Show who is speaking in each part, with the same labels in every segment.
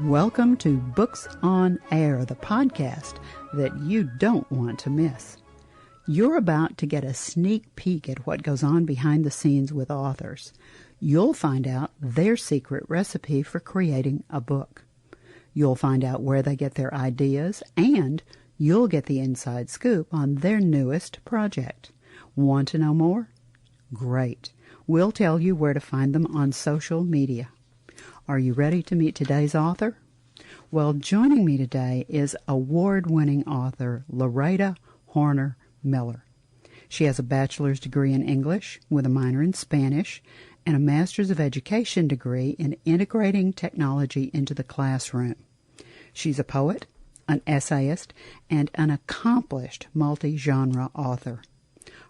Speaker 1: Welcome to Books on Air, the podcast that you don't want to miss. You're about to get a sneak peek at what goes on behind the scenes with authors. You'll find out their secret recipe for creating a book. You'll find out where they get their ideas, and you'll get the inside scoop on their newest project. Want to know more? Great. We'll tell you where to find them on social media. Are you ready to meet today's author? Well, joining me today is award-winning author Loretta Horner-Miller. She has a bachelor's degree in English with a minor in Spanish and a master's of education degree in integrating technology into the classroom. She's a poet, an essayist, and an accomplished multi-genre author.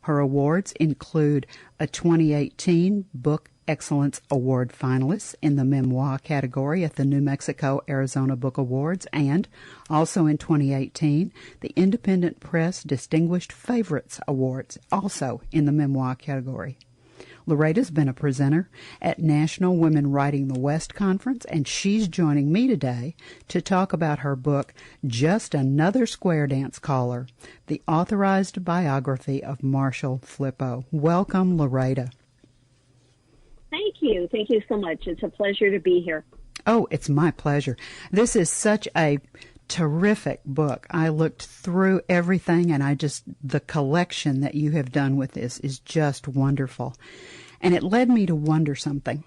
Speaker 1: Her awards include a 2018 Book Excellence Award finalist in the memoir category at the New Mexico-Arizona Book Awards, and also in 2018, the Independent Press Distinguished Favorites Awards, also in the memoir category. Loretta's been a presenter at National Women Writing the West Conference, and she's joining me today to talk about her book, Just Another Square Dance Caller, the Authorized Biography of Marshall Flippo. Welcome, Loretta.
Speaker 2: Thank you. Thank you so much. It's a pleasure to be here.
Speaker 1: Oh, it's my pleasure. This is such a terrific book. I looked through everything, and the collection that you have done with this is just wonderful. And it led me to wonder something.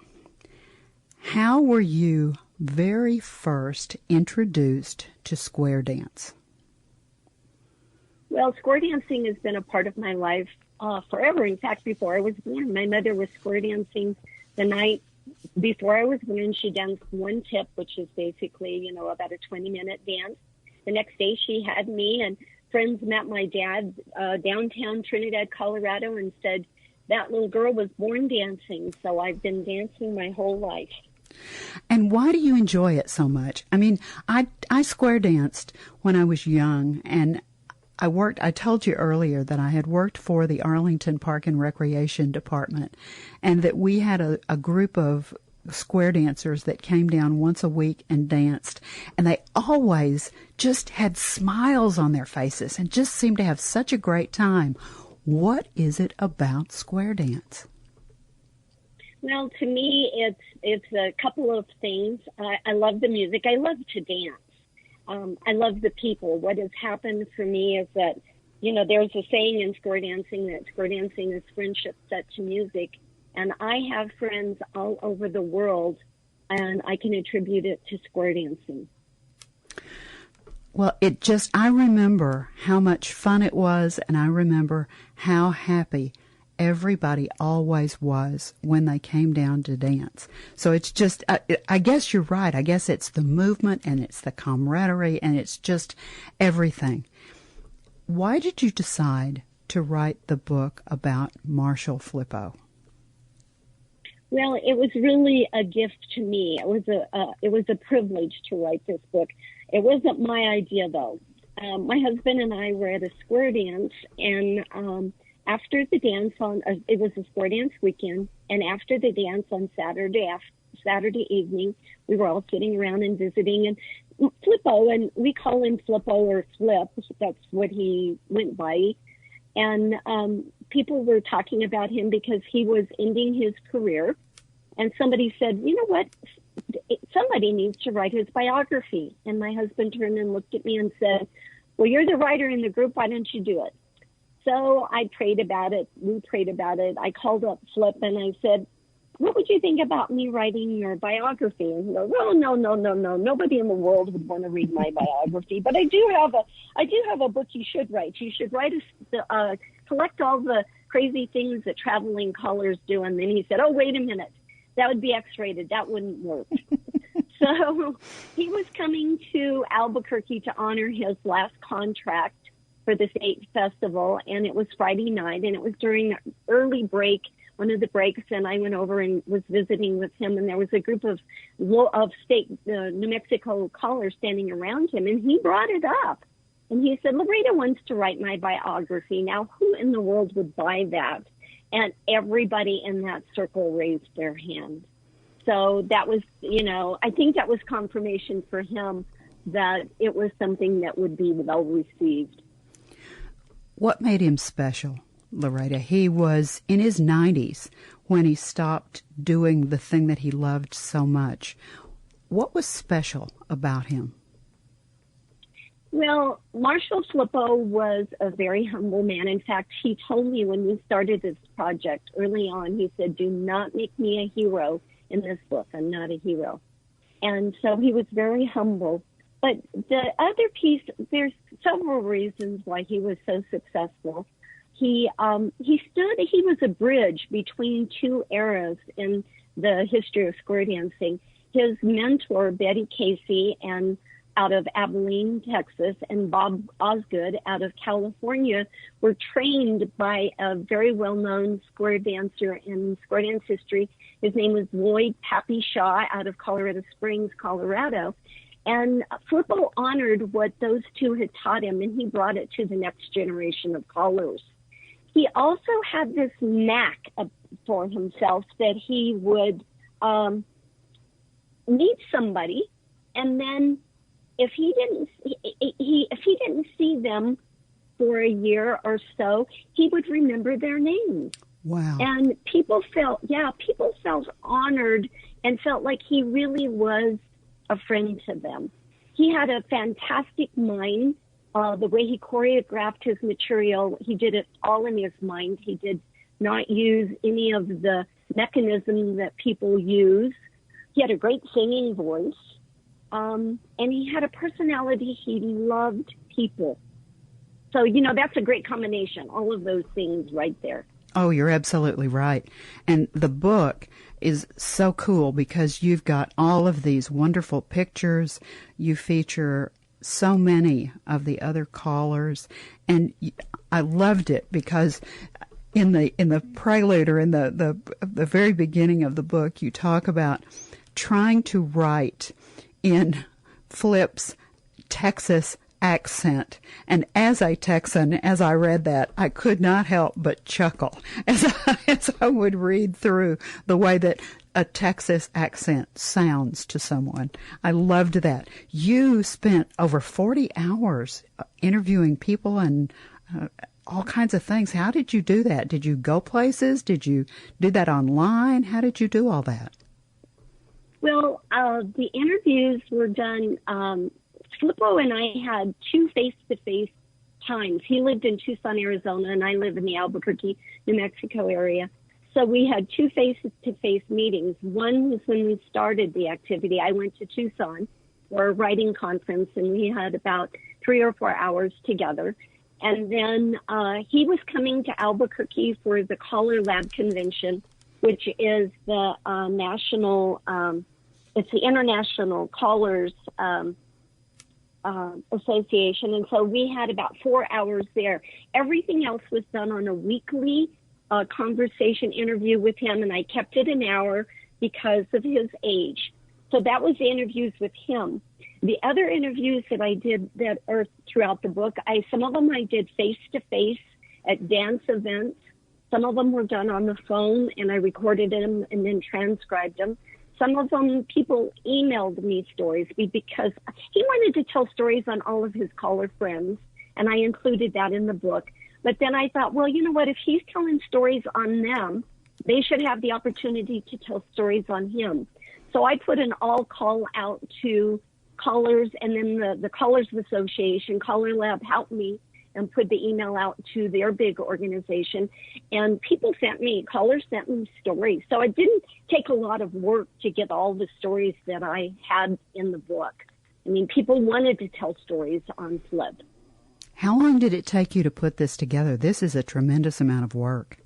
Speaker 1: How were you very first introduced to square dance?
Speaker 2: Well, square dancing has been a part of my life forever. In fact, before I was born, my mother was square dancing the night before I was born. She danced one tip, which is basically, about a 20-minute dance. The next day she had me, and friends met my dad downtown Trinidad, Colorado, and said that little girl was born dancing. So I've been dancing my whole life.
Speaker 1: And why do you enjoy it so much? I mean, I square danced when I was young, and I told you earlier that I had worked for the Arlington Park and Recreation Department, and that we had a group of square dancers that came down once a week and danced, and they always just had smiles on their faces and just seemed to have such a great time. What is it about square dance?
Speaker 2: Well, to me, it's a couple of things. I love the music. I love to dance. I love the people. What has happened for me is that, there's a saying in square dancing that square dancing is friendship set to music. And I have friends all over the world, and I can attribute it to square dancing.
Speaker 1: Well, I remember how much fun it was, and I remember how happy everybody always was when they came down to dance. So it's just, I guess you're right. I guess it's the movement, and it's the camaraderie, and it's just everything. Why did you decide to write the book about Marshall Flippo?
Speaker 2: Well, it was really a gift to me. It was a privilege to write this book. It wasn't my idea, though. My husband and I were at a square dance, and after the dance it was a square dance weekend, and after the dance on Saturday evening, we were all sitting around and visiting, and Flippo, and we call him Flippo or Flip, that's what he went by, and people were talking about him because he was ending his career, and somebody said, you know what, somebody needs to write his biography, and my husband turned and looked at me and said, well, you're the writer in the group, why don't you do it? So I prayed about it. We prayed about it. I called up Flip and I said, what would you think about me writing your biography? And he goes, oh, no. Nobody in the world would want to read my biography. But I do have a book you should write. You should write collect all the crazy things that traveling callers do. And then he said, oh, wait a minute. That would be X-rated. That wouldn't work. So he was coming to Albuquerque to honor his last contract for the state festival, and it was Friday night, and it was during early break, one of the breaks, and I went over and was visiting with him, and there was a group of state New Mexico callers standing around him, and he brought it up, and he said, Loretta wants to write my biography. Now, who in the world would buy that? And everybody in that circle raised their hand. So that was, I think that was confirmation for him that it was something that would be well received.
Speaker 1: What made him special, Loretta? He was in his 90s when he stopped doing the thing that he loved so much. What was special about him?
Speaker 2: Well, Marshall Flippo was a very humble man. In fact, he told me when we started this project early on, he said, "Do not make me a hero in this book. I'm not a hero." And so he was very humble. But the other piece, there's several reasons why he was so successful. He was a bridge between two eras in the history of square dancing. His mentor, Betty Casey, and out of Abilene, Texas, and Bob Osgood out of California were trained by a very well-known square dancer in square dance history. His name was Lloyd Pappy Shaw out of Colorado Springs, Colorado. And Flippo honored what those two had taught him, and he brought it to the next generation of callers. He also had this knack for himself that he would meet somebody, and then if he didn't see them for a year or so, he would remember their names.
Speaker 1: Wow.
Speaker 2: And people felt honored and felt like he really was a friend to them. He had a fantastic mind. The way he choreographed his material, he did it all in his mind. He did not use any of the mechanisms that people use. He had a great singing voice. And he had a personality. He loved people. So, that's a great combination. All of those things right there.
Speaker 1: Oh, you're absolutely right. And the book is so cool because you've got all of these wonderful pictures. You feature so many of the other callers. And I loved it because in the prelude or in the very beginning of the book, you talk about trying to write in Flip's Texas accent. And as a Texan, as I read that, I could not help but chuckle as I would read through the way that a Texas accent sounds to someone. I loved that. You spent over 40 hours interviewing people and all kinds of things. How did you do that? Did you go places? Did you do that online? How did you do all that?
Speaker 2: Well, the interviews were done. Flippo and I had two face-to-face times. He lived in Tucson, Arizona, and I live in the Albuquerque, New Mexico area. So we had two face-to-face meetings. One was when we started the activity. I went to Tucson for a writing conference, and we had about 3 or 4 hours together. And then he was coming to Albuquerque for the Caller Lab Convention, which is the it's the International Callers Association. And so we had about 4 hours there. Everything else was done on a weekly conversation interview with him, and I kept it an hour because of his age. So that was the interviews with him. The other interviews that I did that are throughout the book, some of them I did face-to-face at dance events. Some of them were done on the phone, and I recorded them and then transcribed them. Some of them, people emailed me stories because he wanted to tell stories on all of his caller friends, and I included that in the book. But then I thought, well, you know what? If he's telling stories on them, they should have the opportunity to tell stories on him. So I put an all call out to callers, and then the Callers Association, Caller Lab helped me and put the email out to their big organization. And callers sent me stories. So it didn't take a lot of work to get all the stories that I had in the book. I mean, people wanted to tell stories on Flip.
Speaker 1: How long did it take you to put this together? This is a tremendous amount of work.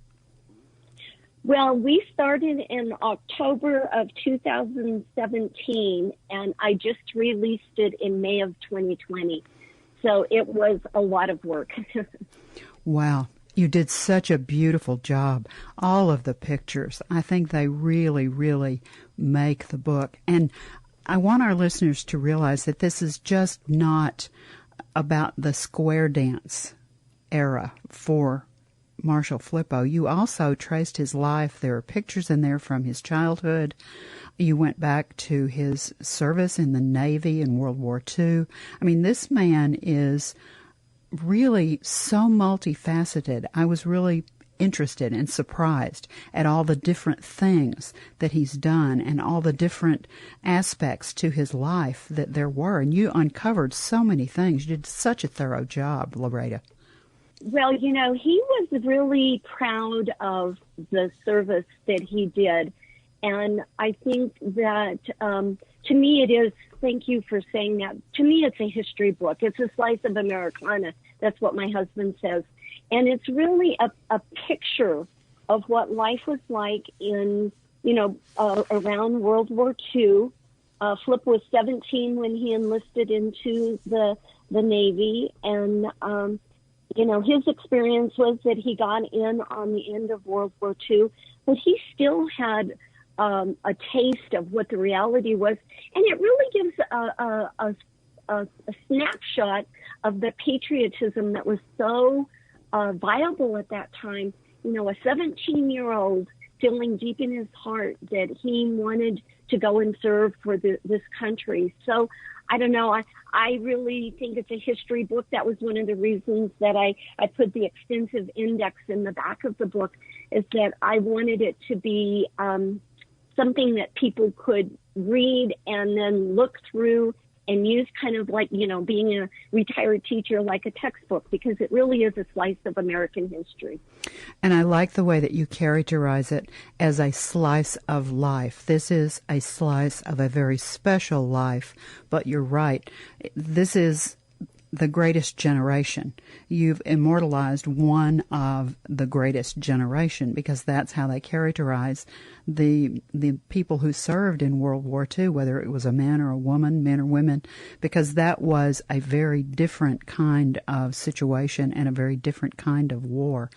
Speaker 2: Well, we started in October of 2017, and I just released it in May of 2020. So it was a lot of work.
Speaker 1: Wow. You did such a beautiful job. All of the pictures, I think they really, really make the book. And I want our listeners to realize that this is just not about the square dance era for Marshall Flippo. You also traced his life. There are pictures in there from his childhood, You went back to his service in the Navy in World War II. I mean, this man is really so multifaceted. I was really interested and surprised at all the different things that he's done and all the different aspects to his life that there were. And you uncovered so many things. You did such a thorough job, Loretta.
Speaker 2: Well, he was really proud of the service that he did. And I think that, to me, it is, thank you for saying that. To me, it's a history book. It's a slice of Americana. That's what my husband says. And it's really a picture of what life was like in, around World War II. Flip was 17 when he enlisted into the Navy. And, his experience was that he got in on the end of World War II, but he still had a taste of what the reality was. And it really gives a snapshot of the patriotism that was so viable at that time. A 17-year-old feeling deep in his heart that he wanted to go and serve for this country. So I don't know. I really think it's a history book. That was one of the reasons that I put the extensive index in the back of the book, is that I wanted it to be something that people could read and then look through and use, kind of like, being a retired teacher, like a textbook, because it really is a slice of American history.
Speaker 1: And I like the way that you characterize it as a slice of life. This is a slice of a very special life, but you're right. This is the greatest generation. You've immortalized one of the greatest generation, because that's how they characterize the people who served in World War II, whether it was a man or a woman, men or women, because that was a very different kind of situation and a very different kind of war.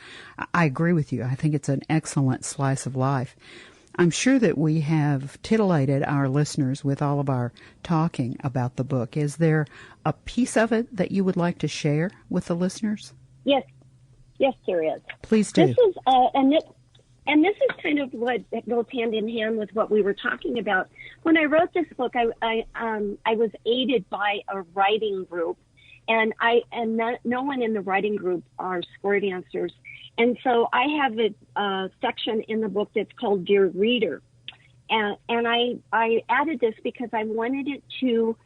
Speaker 1: I agree with you. I think it's an excellent slice of life. I'm sure that we have titillated our listeners with all of our talking about the book. Is there a piece of it that you would like to share with the listeners?
Speaker 2: Yes, there is.
Speaker 1: Please do.
Speaker 2: This is, and this is kind of what goes hand in hand with what we were talking about. When I wrote this book, I was aided by a writing group, and no one in the writing group are square dancers. And so I have a section in the book that's called Dear Reader. And I added this because I wanted it to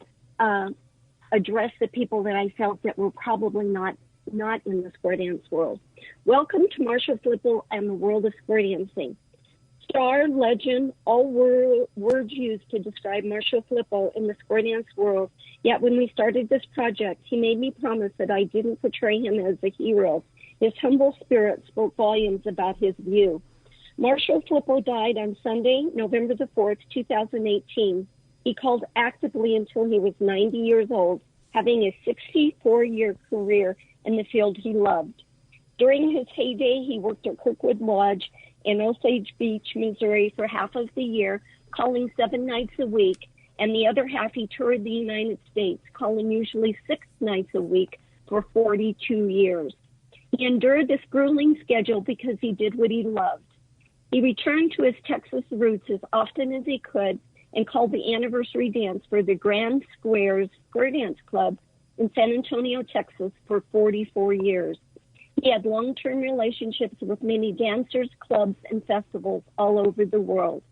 Speaker 2: address the people that I felt that were probably not in the square dance world. Welcome to Marshall Flippo and the world of square dancing. Star, legend, all words used to describe Marshall Flippo in the square dance world. Yet when we started this project, he made me promise that I didn't portray him as a hero. His humble spirit spoke volumes about his view. Marshall Flippo died on Sunday, November the 4th, 2018. He called actively until he was 90 years old, having a 64-year career in the field he loved. During his heyday, he worked at Kirkwood Lodge in Osage Beach, Missouri for half of the year, calling 7 nights a week, and the other half he toured the United States, calling usually 6 nights a week for 42 years. He endured this grueling schedule because he did what he loved. He returned to his Texas roots as often as he could and called the anniversary dance for the Grand Squares Square Dance Club in San Antonio, Texas for 44 years. He had long-term relationships with many dancers, clubs, and festivals all over the world.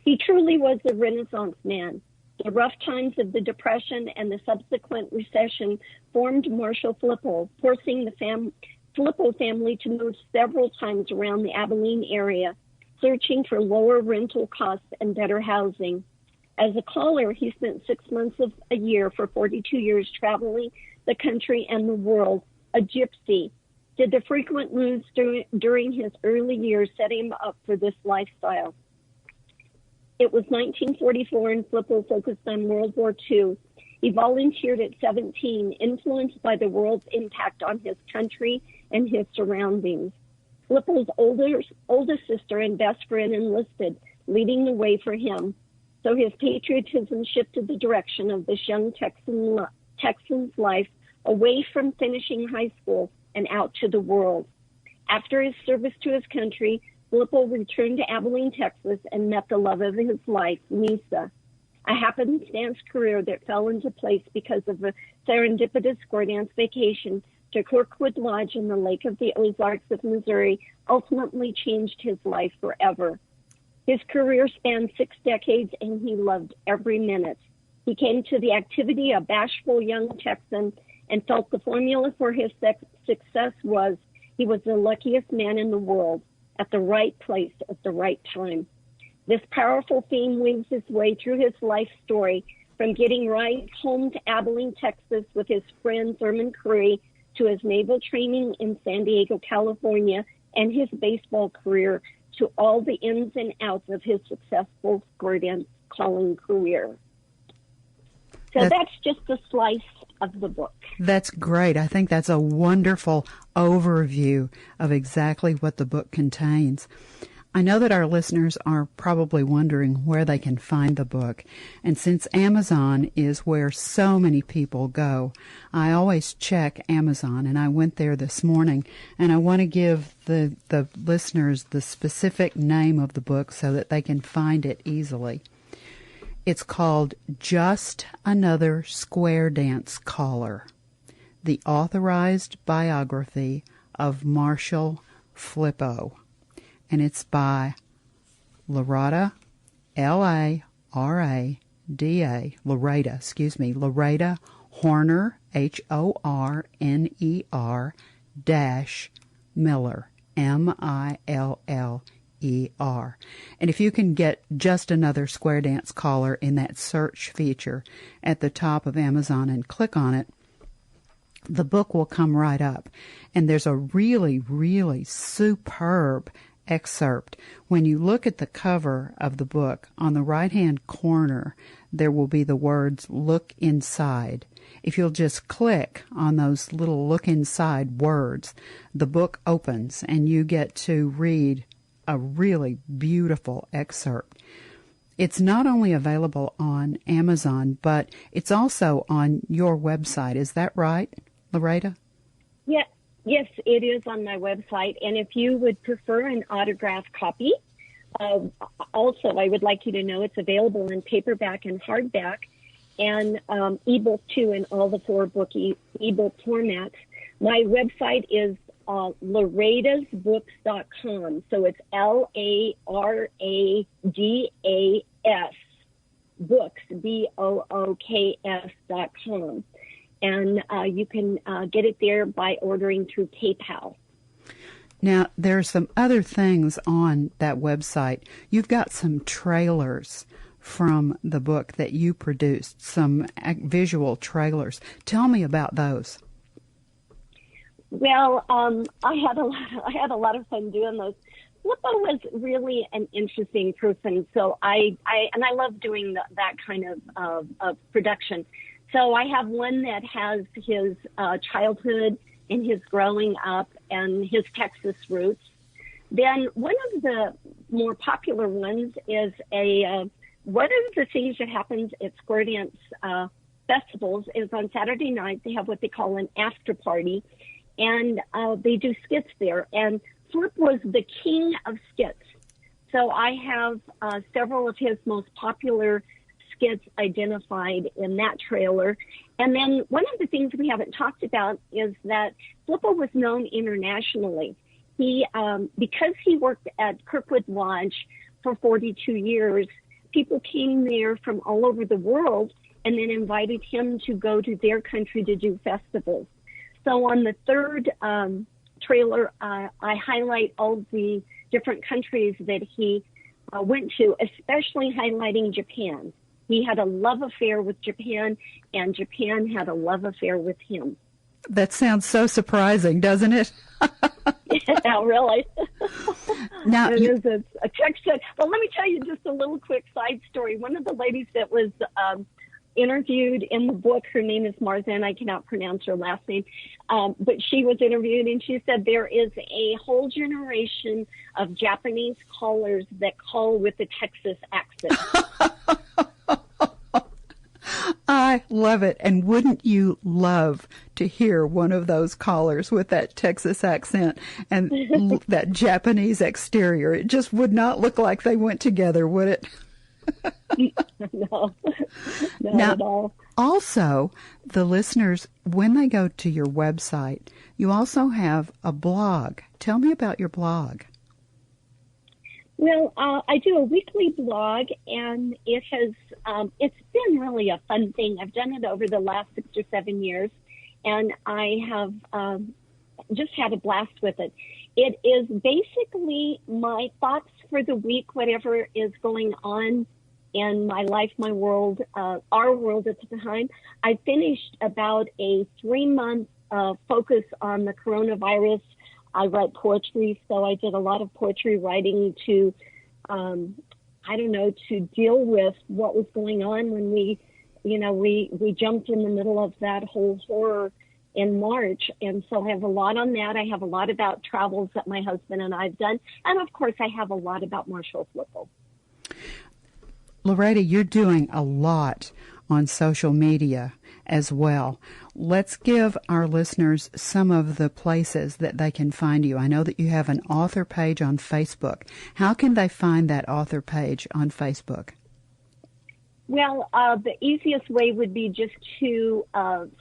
Speaker 2: He truly was a Renaissance man. The rough times of the Depression and the subsequent recession formed Marshall Flippo, forcing the Flippo family to move several times around the Abilene area, searching for lower rental costs and better housing. As a caller, he spent 6 months of a year for 42 years traveling the country and the world, a gypsy. Did the frequent moves during his early years set him up for this lifestyle? It was 1944 and Flippo focused on World War II. He volunteered at 17, influenced by the world's impact on his country and his surroundings. Flippo's oldest sister and best friend enlisted, leading the way for him. So his patriotism shifted the direction of this young Texan's life away from finishing high school and out to the world. After his service to his country, Flippo returned to Abilene, Texas, and met the love of his life, Lisa. A happenstance career that fell into place because of a serendipitous square dance vacation to Kirkwood Lodge in the Lake of the Ozarks of Missouri ultimately changed his life forever. His career spanned 6 decades, and he loved every minute. He came to the activity a bashful young Texan and felt the formula for his success was he was the luckiest man in the world at the right place at the right time. This powerful theme weaves its way through his life story, from getting right home to Abilene, Texas with his friend Thurman Curry, to his naval training in San Diego, California, and his baseball career, to all the ins and outs of his successful square dance calling career. So that's just a slice of the book.
Speaker 1: That's great. I think that's a wonderful overview of exactly what the book contains. I know that our listeners are probably wondering where they can find the book, and since Amazon is where so many people go, I always check Amazon, and I went there this morning, and I want to give the listeners the specific name of the book so that they can find it easily. It's called Just Another Square Dance Caller, the Authorized Biography of Marshall Flippo. And it's by Larada, Lorada, Loretta Horner, Horner dash Miller, Miller. And if you can get Just Another Square Dance Caller in that search feature at the top of Amazon and click on it, the book will come right up. And there's a really, really superb excerpt. When you look at the cover of the book, on the right-hand corner, there will be the words, "Look Inside." If you'll just click on those little look inside words, the book opens and you get to read a really beautiful excerpt. It's not only available on Amazon, but it's also on your website. Is that right, Loretta?
Speaker 2: Yeah. Yes, it is on my website. And if you would prefer an autographed copy, also I would like you to know it's available in paperback and hardback and ebook too, in all the 4 book ebook formats. My website is laradasbooks.com. So it's LARADAS books, BOOKS.com. And you can get it there by ordering through PayPal.
Speaker 1: Now, there are some other things on that website. You've got some trailers from the book that you produced, some visual trailers. Tell me about those.
Speaker 2: Well, I had a lot of fun doing those. Flippo was really an interesting person, so I love doing that kind of production. So I have one that has his childhood and his growing up and his Texas roots. Then one of the more popular ones is one of the things that happens at square dance festivals is on Saturday night they have what they call an after party, and they do skits there. And Flip was the king of skits. So I have several of his most popular skits identified in that trailer. And then one of the things we haven't talked about is that Flippo was known internationally. He, because he worked at Kirkwood Lodge for 42 years, people came there from all over the world and then invited him to go to their country to do festivals. So on the third trailer, I highlight all the different countries that he went to, especially highlighting Japan. He had a love affair with Japan, and Japan had a love affair with him.
Speaker 1: That sounds so surprising, doesn't it?
Speaker 2: Yeah, really.
Speaker 1: Now,
Speaker 2: it is a Texas. Well, let me tell you just a little quick side story. One of the ladies that was interviewed in the book, her name is Martha, and I cannot pronounce her last name, but she was interviewed, and she said there is a whole generation of Japanese callers that call with a Texas accent.
Speaker 1: I love it. And wouldn't you love to hear one of those callers with that Texas accent and that Japanese exterior. It just would not look like they went together, would it?
Speaker 2: No, not
Speaker 1: now,
Speaker 2: at all.
Speaker 1: Also, the listeners, when they go to your website, you also have a blog. Tell me about your blog.
Speaker 2: Well, I do a weekly blog, and it has it's been really a fun thing. I've done it over the last 6 or 7 years, and I have just had a blast with it. It is basically my thoughts for the week, whatever is going on in my life, my world, our world at the time. I finished about a 3-month focus on the coronavirus. I write poetry, so I did a lot of poetry writing to, to deal with what was going on when we jumped in the middle of that whole horror in March. And so I have a lot on that. I have a lot about travels that my husband and I've done. And of course, I have a lot about Marshall Flippo.
Speaker 1: Loretta, you're doing a lot on social media as well. Let's give our listeners some of the places that they can find you. I know that you have an author page on Facebook. How can they find that author page on Facebook?
Speaker 2: Well, the easiest way would be just to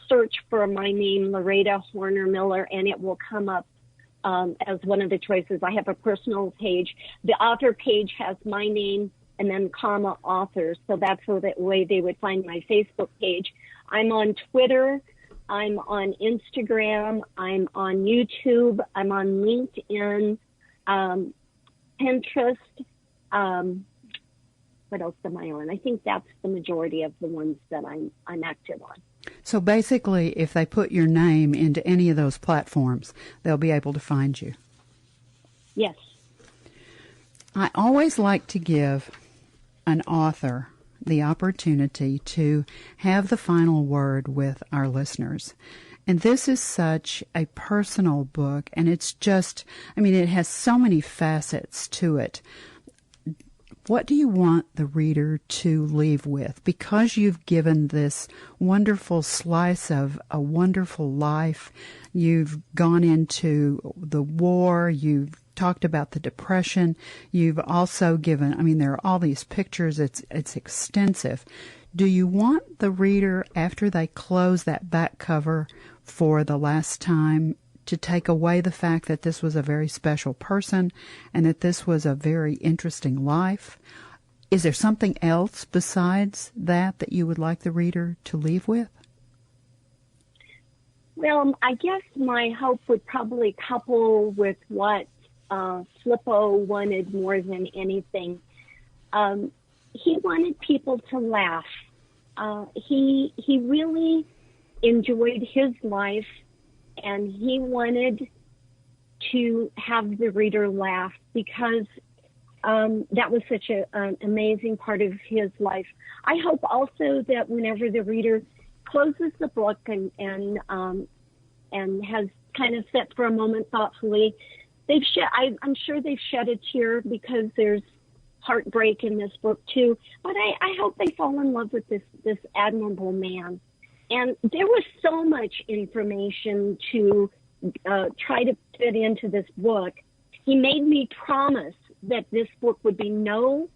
Speaker 2: search for my name, Loretta Horner-Miller, and it will come up as one of the choices. I have a personal page. The author page has my name and then comma authors, so that's the way they would find my Facebook page. I'm on Twitter. I'm on Instagram. I'm on YouTube. I'm on LinkedIn, Pinterest. What else am I on? I think that's the majority of the ones that I'm active on.
Speaker 1: So basically, if they put your name into any of those platforms, they'll be able to find you.
Speaker 2: Yes.
Speaker 1: I always like to give an author the opportunity to have the final word with our listeners. And this is such a personal book, and it's just, it has so many facets to it. What do you want the reader to leave with? Because you've given this wonderful slice of a wonderful life, you've gone into the war, you've talked about the Depression, you've also given, there are all these pictures, it's extensive. Do you want the reader, after they close that back cover for the last time, to take away the fact that this was a very special person and that this was a very interesting life? Is there something else besides that you would like the reader to leave with?
Speaker 2: Well, I guess my hope would probably couple with what Flippo wanted more than anything. He wanted people to laugh. He really enjoyed his life, and he wanted to have the reader laugh because that was such an amazing part of his life. I hope also that whenever the reader closes the book and has kind of sat for a moment thoughtfully, I'm sure they've shed a tear because there's heartbreak in this book too. But I hope they fall in love with this admirable man. And there was so much information to try to fit into this book. He made me promise that this book would be no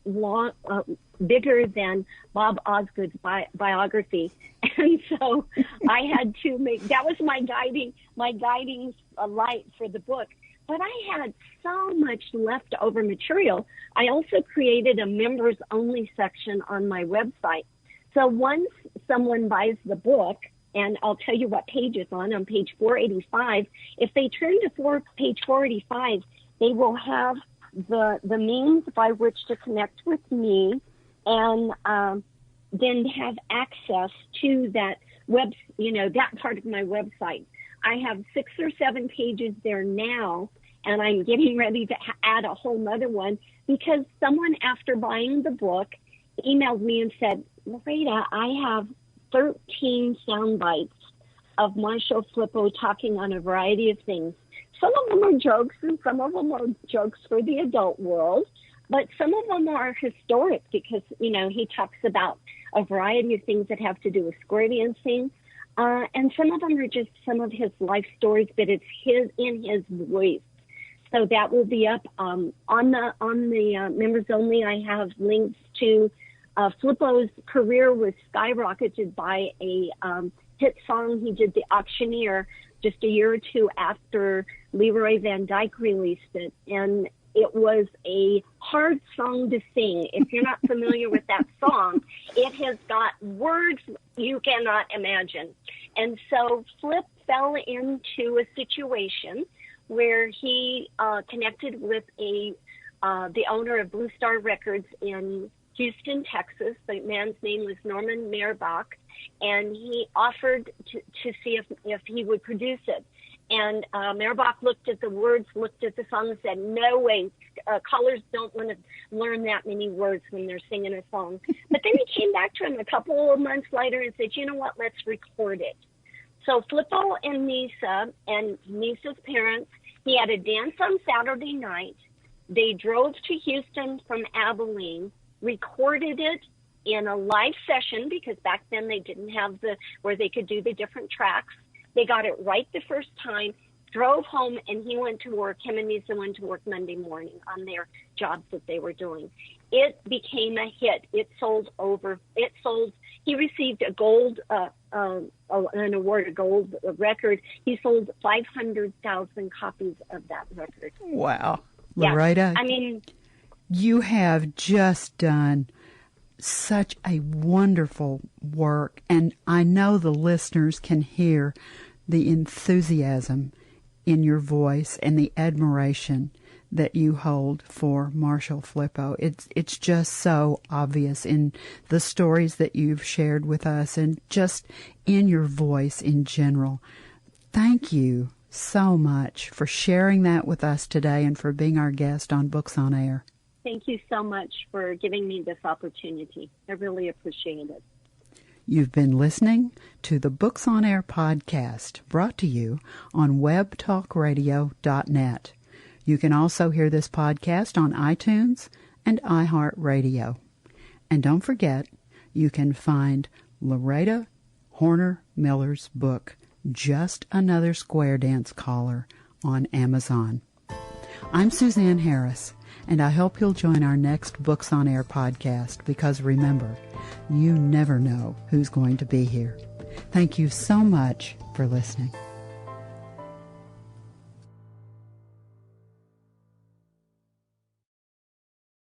Speaker 2: bigger than Bob Osgood's biography. And so I had to that was my guiding light for the book. But I had so much leftover material. I also created a members only section on my website. So once someone buys the book, and I'll tell you what page it's on page 485, if they turn to page 485, they will have the means by which to connect with me and then have access to that that part of my website. I have 6 or 7 pages there now, and I'm getting ready to add a whole nother one because someone, after buying the book, emailed me and said, Loretta, I have 13 sound bites of Marshall Flippo talking on a variety of things. Some of them are jokes and some of them are jokes for the adult world, but some of them are historic because, he talks about a variety of things that have to do with square dancing. And some of them are just some of his life stories, but it's in his voice. So that will be up on the members only. I have links to Flippo's career was skyrocketed by a hit song he did, The Auctioneer, just a year or two after Leroy Van Dyke released it. And it was a hard song to sing. If you're not familiar with that song, it has got words you cannot imagine. And so Flip fell into a situation where he connected with the owner of Blue Star Records in Houston, Texas. The man's name was Norman Meyerбach, and he offered to see if he would produce it. And Meyerбach looked at the words, looked at the song, and said, "No way, callers don't want to learn that many words when they're singing a song." But then he came back to him a couple of months later and said, "You know what? Let's record it." So Flippo and Nisa and Nisa's parents, he had a dance on Saturday night. They drove to Houston from Abilene, recorded it in a live session because back then they didn't have where they could do the different tracks. They got it right the first time, drove home, and he went to work. Him and Nisa went to work Monday morning on their jobs that they were doing. It became a hit. He received a gold, an award, a gold record. He sold 500,000 copies of that record.
Speaker 1: Wow. Loretta,
Speaker 2: yeah.
Speaker 1: You have just done such a wonderful work, and I know the listeners can hear the enthusiasm in your voice and the admiration that you hold for Marshall Flippo. It's just so obvious in the stories that you've shared with us and just in your voice in general. Thank you so much for sharing that with us today and for being our guest on Books on Air.
Speaker 2: Thank you so much for giving me this opportunity. I really appreciate it.
Speaker 1: You've been listening to the Books on Air podcast, brought to you on webtalkradio.net. You can also hear this podcast on iTunes and iHeartRadio. And don't forget, you can find Loretta Horner-Miller's book, Just Another Square Dance Caller, on Amazon. I'm Suzanne Harris, and I hope you'll join our next Books on Air podcast because remember, you never know who's going to be here. Thank you so much for listening.